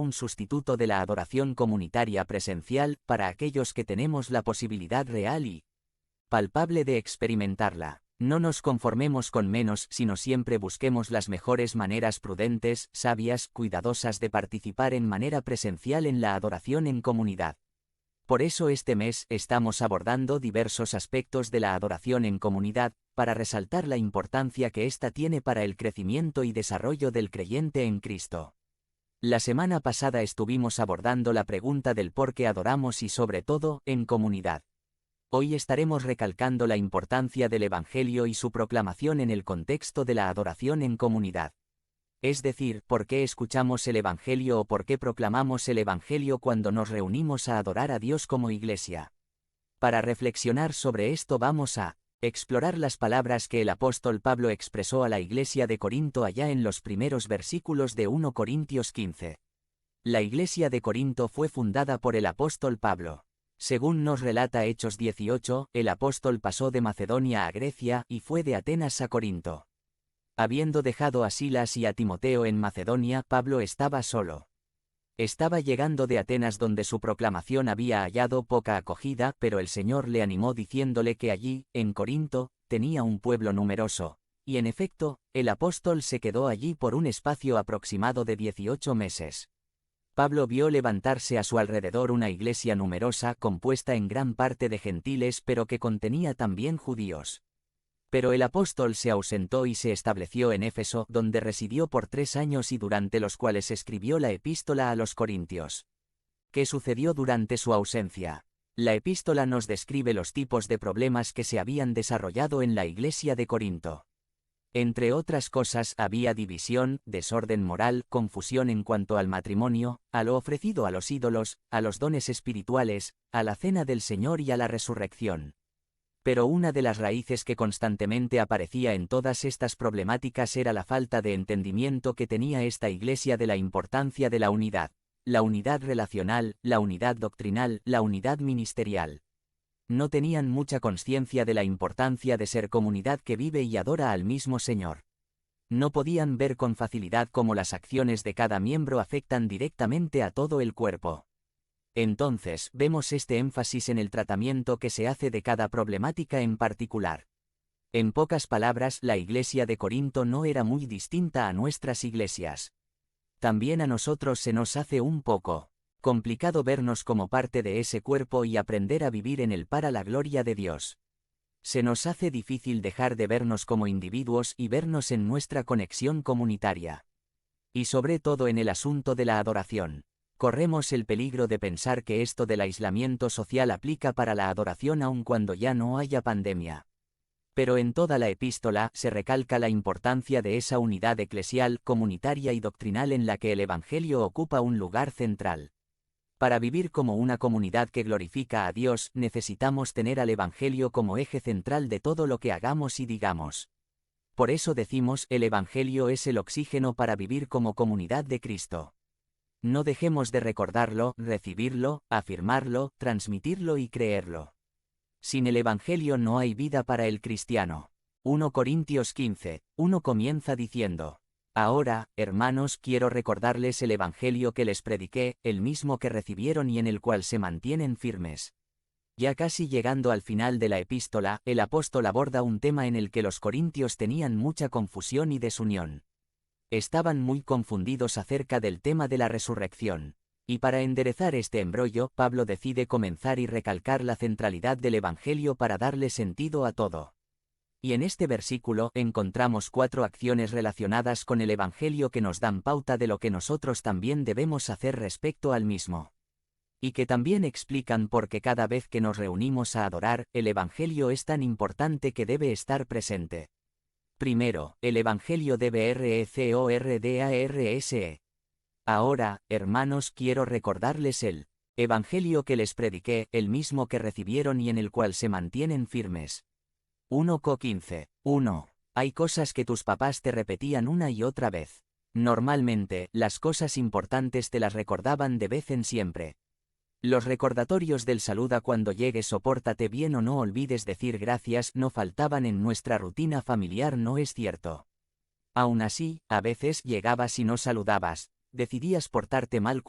un sustituto de la adoración comunitaria presencial para aquellos que tenemos la posibilidad real y palpable de experimentarla. No nos conformemos con menos, sino siempre busquemos las mejores maneras prudentes, sabias, cuidadosas de participar en manera presencial en la adoración en comunidad. Por eso este mes estamos abordando diversos aspectos de la adoración en comunidad, para resaltar la importancia que ésta tiene para el crecimiento y desarrollo del creyente en Cristo. La semana pasada estuvimos abordando la pregunta del por qué adoramos y sobre todo, en comunidad. Hoy estaremos recalcando la importancia del Evangelio y su proclamación en el contexto de la adoración en comunidad. Es decir, por qué escuchamos el Evangelio o por qué proclamamos el Evangelio cuando nos reunimos a adorar a Dios como iglesia. Para reflexionar sobre esto vamos a explorar las palabras que el apóstol Pablo expresó a la iglesia de Corinto allá en los primeros versículos de 1 Corintios 15. La iglesia de Corinto fue fundada por el apóstol Pablo. Según nos relata Hechos 18, el apóstol pasó de Macedonia a Grecia y fue de Atenas a Corinto. Habiendo dejado a Silas y a Timoteo en Macedonia, Pablo estaba solo. Estaba llegando de Atenas donde su proclamación había hallado poca acogida, pero el Señor le animó diciéndole que allí, en Corinto, tenía un pueblo numeroso, y en efecto, el apóstol se quedó allí por un espacio aproximado de 18 meses. Pablo vio levantarse a su alrededor una iglesia numerosa compuesta en gran parte de gentiles pero que contenía también judíos. Pero el apóstol se ausentó y se estableció en Éfeso, donde residió por 3 años y durante los cuales escribió la epístola a los Corintios. ¿Qué sucedió durante su ausencia? La epístola nos describe los tipos de problemas que se habían desarrollado en la iglesia de Corinto. Entre otras cosas, había división, desorden moral, confusión en cuanto al matrimonio, a lo ofrecido a los ídolos, a los dones espirituales, a la cena del Señor y a la resurrección. Pero una de las raíces que constantemente aparecía en todas estas problemáticas era la falta de entendimiento que tenía esta iglesia de la importancia de la unidad relacional, la unidad doctrinal, la unidad ministerial. No tenían mucha conciencia de la importancia de ser comunidad que vive y adora al mismo Señor. No podían ver con facilidad cómo las acciones de cada miembro afectan directamente a todo el cuerpo. Entonces, vemos este énfasis en el tratamiento que se hace de cada problemática en particular. En pocas palabras, la iglesia de Corinto no era muy distinta a nuestras iglesias. También a nosotros se nos hace un poco complicado vernos como parte de ese cuerpo y aprender a vivir en él para la gloria de Dios. Se nos hace difícil dejar de vernos como individuos y vernos en nuestra conexión comunitaria. Y sobre todo en el asunto de la adoración. Corremos el peligro de pensar que esto del aislamiento social aplica para la adoración aun cuando ya no haya pandemia. Pero en toda la epístola se recalca la importancia de esa unidad eclesial, comunitaria y doctrinal en la que el Evangelio ocupa un lugar central. Para vivir como una comunidad que glorifica a Dios, necesitamos tener al Evangelio como eje central de todo lo que hagamos y digamos. Por eso decimos, el Evangelio es el oxígeno para vivir como comunidad de Cristo. No dejemos de recordarlo, recibirlo, afirmarlo, transmitirlo y creerlo. Sin el Evangelio no hay vida para el cristiano. 1 Corintios 15, 1 comienza diciendo: Ahora, hermanos, quiero recordarles el Evangelio que les prediqué, el mismo que recibieron y en el cual se mantienen firmes. Ya casi llegando al final de la epístola, el apóstol aborda un tema en el que los corintios tenían mucha confusión y desunión. Estaban muy confundidos acerca del tema de la resurrección. Y para enderezar este embrollo, Pablo decide comenzar y recalcar la centralidad del Evangelio para darle sentido a todo. Y en este versículo encontramos 4 acciones relacionadas con el Evangelio que nos dan pauta de lo que nosotros también debemos hacer respecto al mismo. Y que también explican por qué cada vez que nos reunimos a adorar, el Evangelio es tan importante que debe estar presente. Primero, el Evangelio debe recordarse. Ahora, hermanos, quiero recordarles el Evangelio que les prediqué, el mismo que recibieron y en el cual se mantienen firmes. 1 Co 15, 1. Hay cosas que tus papás te repetían una y otra vez. Normalmente, las cosas importantes te las recordaban de vez en siempre. Los recordatorios del saluda cuando llegues o pórtate bien o no olvides decir gracias no faltaban en nuestra rutina familiar, ¿no es cierto? Aún así, a veces llegabas y no saludabas, decidías portarte mal